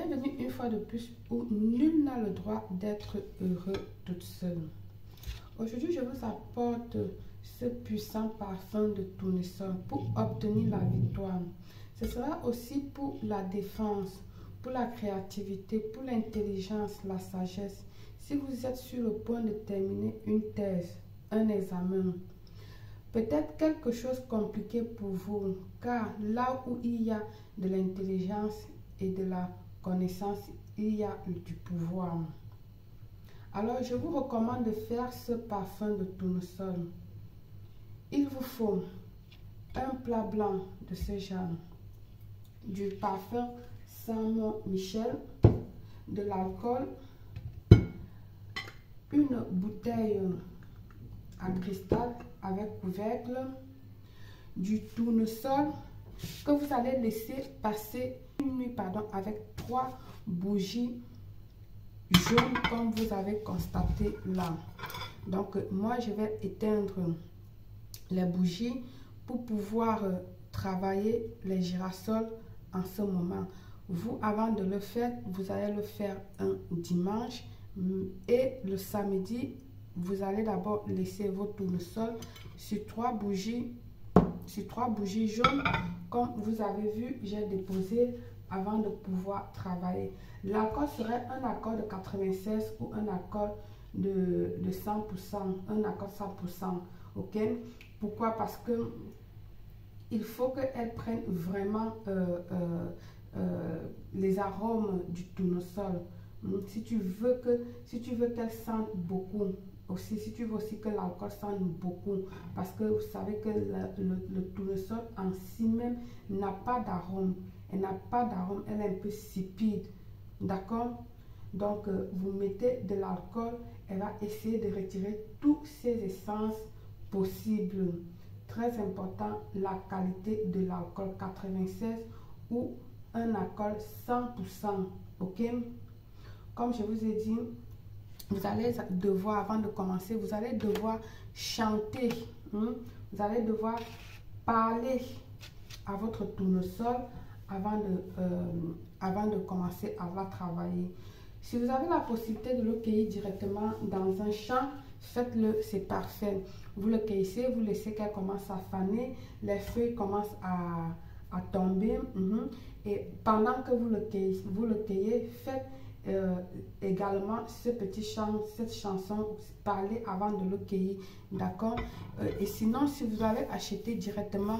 Bienvenue une fois de plus où nul n'a le droit d'être heureux toute seule. Aujourd'hui, je vous apporte ce puissant parfum de tournesol pour obtenir la victoire. Ce sera aussi pour la défense, pour la créativité, pour l'intelligence, la sagesse. Si vous êtes sur le point de terminer une thèse, un examen, peut-être quelque chose de compliqué pour vous, car là où il y a de l'intelligence et de la connaissance, il y a du pouvoir. Alors, je vous recommande de faire ce parfum de tournesol. Il vous faut un plat blanc de ce genre, du parfum Saint-Michel, de l'alcool, une bouteille à cristal avec couvercle, du tournesol que vous allez laisser passer une nuit avec 3 bougies jaunes comme vous avez constaté là. Donc moi je vais éteindre les bougies pour pouvoir travailler les girassols en ce moment. Vous, avant de le faire, vous allez le faire un dimanche et le samedi vous allez d'abord laisser vos tournesols sur 3 bougies jaunes comme vous avez vu. J'ai déposé avant de pouvoir travailler. L'accord serait un accord de 96 ou un accord de 100%, un accord 100%. Ok, pourquoi? Parce que il faut qu'elle prenne vraiment les arômes du tournesol. Si tu veux qu'elle sente beaucoup aussi, si tu veux aussi que l'alcool sente beaucoup, parce que vous savez que le tournesol en si même n'a pas d'arôme. Elle n'a pas d'arôme, elle est un peu insipide. D'accord? Donc, vous mettez de l'alcool, elle va essayer de retirer toutes ces essences possibles. Très important, la qualité de l'alcool 96 ou un alcool 100%. Ok? Comme je vous ai dit, vous allez devoir, avant de commencer, vous allez devoir chanter. Vous allez devoir parler à votre tournesol avant de commencer à la travailler. Si vous avez la possibilité de le cueillir directement dans un champ, faites-le, c'est parfait. Vous le cueillissez, vous laissez qu'elle commence à faner, les feuilles commencent à tomber. Et pendant que vous le cueillez, faites également ce petit chant, cette chanson, parlez avant de le cueillir. D'accord? Et sinon, si vous avez acheté directement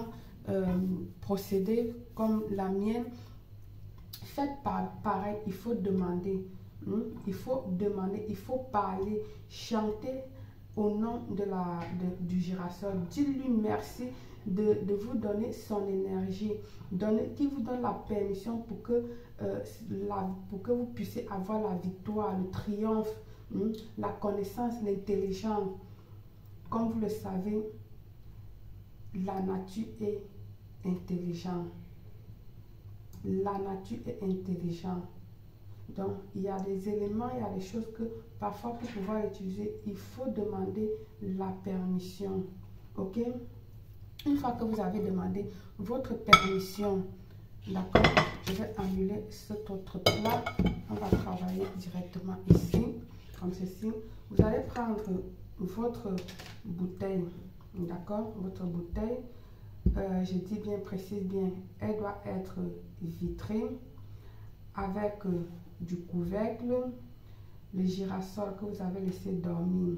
procédé comme la mienne, faites pareil. Il faut demander, il faut demander, il faut parler, chanter au nom du girasol. Dites-lui merci de vous donner son énergie, qui vous donne la permission pour que vous puissiez avoir la victoire, le triomphe, la connaissance, l'intelligence. Comme vous le savez, la nature est intelligente. La nature est intelligente. Donc, il y a des éléments, il y a des choses que parfois pour pouvoir utiliser, il faut demander la permission. Ok? Une fois que vous avez demandé votre permission, d'accord, je vais annuler cet autre plat. On va travailler directement ici, comme ceci. Vous allez prendre votre bouteille, d'accord, votre bouteille. Je dis bien, précise bien, elle doit être vitrée avec du couvercle, le girasol que vous avez laissé dormir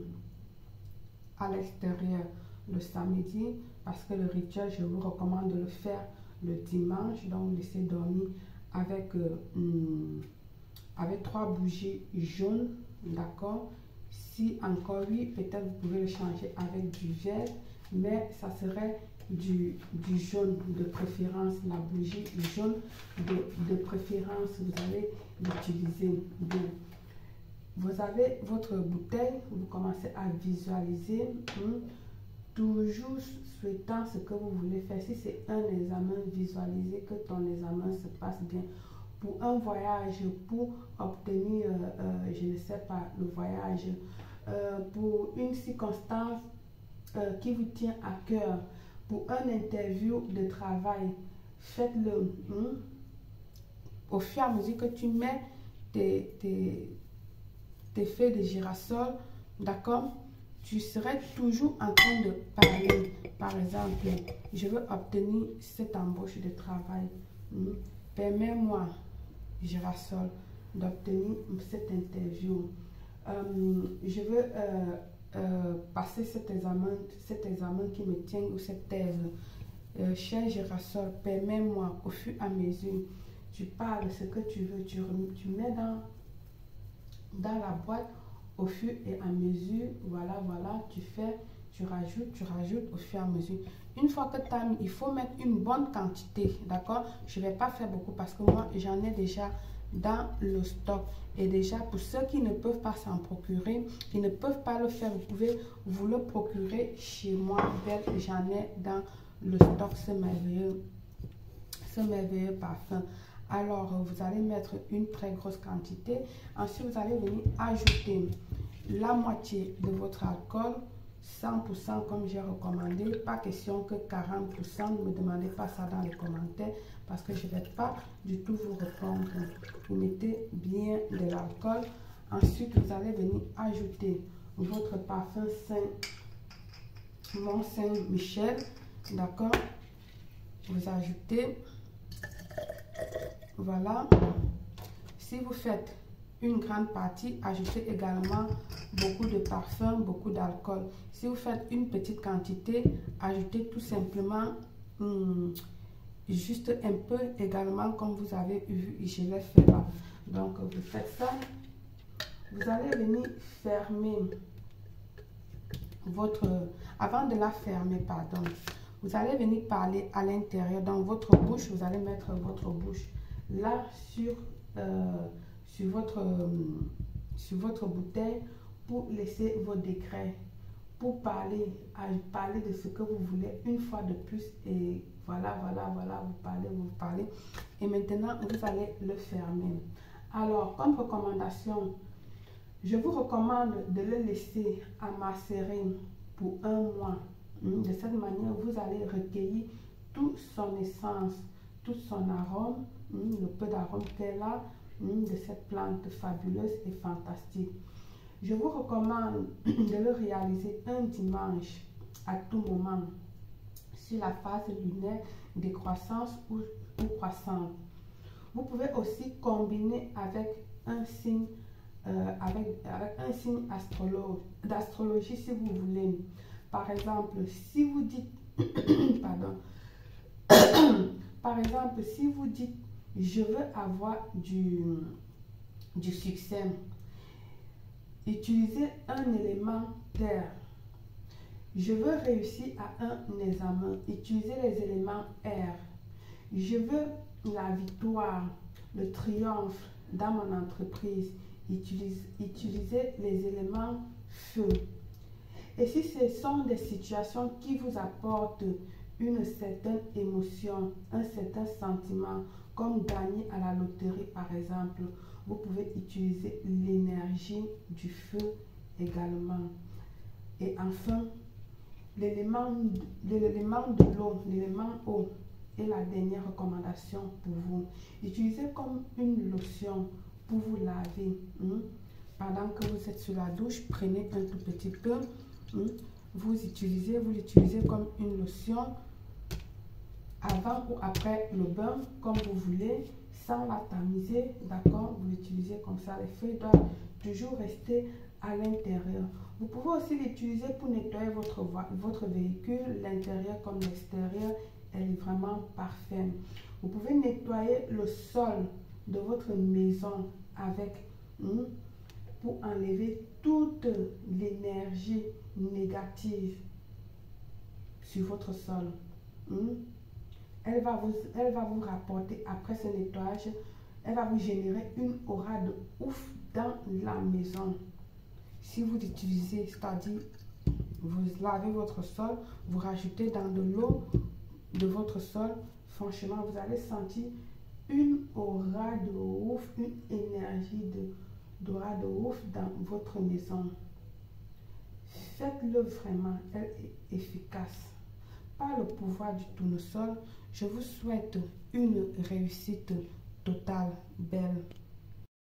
à l'extérieur le samedi, parce que le rituel, je vous recommande de le faire le dimanche. Donc, laissez dormir avec 3 bougies jaunes, d'accord. Si encore oui, peut-être vous pouvez le changer avec du vert, mais ça serait du jaune de préférence. La bougie jaune de préférence, vous allez l'utiliser. Vous avez votre bouteille, vous commencez à visualiser, toujours souhaitant ce que vous voulez faire. Si c'est un examen, visualisez que ton examen se passe bien. Pour un voyage, pour obtenir, je ne sais pas, le voyage, pour une circonstance qui vous tient à cœur, pour un interview de travail, faites-le. au fur et à mesure que tu mets tes feuilles de girasol, d'accord, tu serais toujours en train de parler. Par exemple, je veux obtenir cette embauche de travail. Permets-moi, girasol, d'obtenir cette interview. Je veux passer cet examen qui me tient, ou cette thèse. Cher girasol, permets-moi, au fur et à mesure, tu parles ce que tu veux, tu mets dans la boîte au fur et à mesure, voilà, tu rajoutes au fur et à mesure. Une fois que tu as mis, il faut mettre une bonne quantité, d'accord? Je ne vais pas faire beaucoup parce que moi, j'en ai déjà dans le stock. Et déjà, pour ceux qui ne peuvent pas s'en procurer, qui ne peuvent pas le faire, vous pouvez vous le procurer chez moi. J'en ai dans le stock, ce merveilleux parfum. Alors, vous allez mettre une très grosse quantité. Ensuite, vous allez venir ajouter la moitié de votre alcool, 100% comme j'ai recommandé. Pas question que 40%, ne me demandez pas ça dans les commentaires parce que je ne vais pas du tout vous répondre. Vous mettez bien de l'alcool. Ensuite, vous allez venir ajouter votre parfum Mont Saint-Michel, d'accord? Vous ajoutez, voilà. Si vous faites une grande partie, ajoutez également beaucoup de parfum, beaucoup d'alcool. Si vous faites une petite quantité, ajoutez tout simplement juste un peu également, comme vous avez vu, je l'ai fait là. Donc vous faites ça, vous allez venir fermer votre, avant de la fermer, pardon, vous allez venir parler à l'intérieur dans votre bouche. Vous allez mettre votre bouche là sur votre bouteille pour laisser vos décrets, pour parler de ce que vous voulez une fois de plus. Et voilà, vous parlez. Et maintenant, vous allez le fermer. Alors, comme recommandation, je vous recommande de le laisser à macérer pour 1 mois. De cette manière, vous allez recueillir toute son essence, tout son arôme, le peu d'arôme qu'elle a de cette plante fabuleuse et fantastique. Je vous recommande de le réaliser un dimanche à tout moment sur la phase lunaire décroissance ou croissante. Vous pouvez aussi combiner avec un signe d'astrologie si vous voulez. Par exemple, si vous dites pardon, par exemple, si vous dites je veux avoir du succès, utilisez un élément terre. Je veux réussir à un examen, utilisez les éléments air. Je veux la victoire, le triomphe dans mon entreprise, utilisez les éléments feu. Et si ce sont des situations qui vous apportent une certaine émotion, un certain sentiment, comme gagner à la loterie par exemple, vous pouvez utiliser l'énergie du feu également. Et enfin, l'élément de l'eau, l'élément eau est la dernière recommandation pour vous. Utilisez comme une lotion pour vous laver. Pendant que vous êtes sur la douche, prenez un tout petit peu. Vous l'utilisez comme une lotion avant ou après le bain, comme vous voulez, sans la tamiser, d'accord? Vous l'utilisez comme ça. Les feuilles doivent toujours rester à l'intérieur. Vous pouvez aussi l'utiliser pour nettoyer votre véhicule, l'intérieur comme l'extérieur. Elle est vraiment parfaite. Vous pouvez nettoyer le sol de votre maison avec pour enlever toute l'énergie négative sur votre sol. Elle va vous rapporter, après ce nettoyage, elle va vous générer une aura de ouf dans la maison. Si vous l'utilisez, c'est-à-dire vous lavez votre sol, vous rajoutez dans de l'eau de votre sol, franchement, vous allez sentir une aura de ouf, une énergie d'aura de ouf dans votre maison. Faites-le vraiment, elle est efficace. Par le pouvoir du tournesol, je vous souhaite une réussite totale, belle.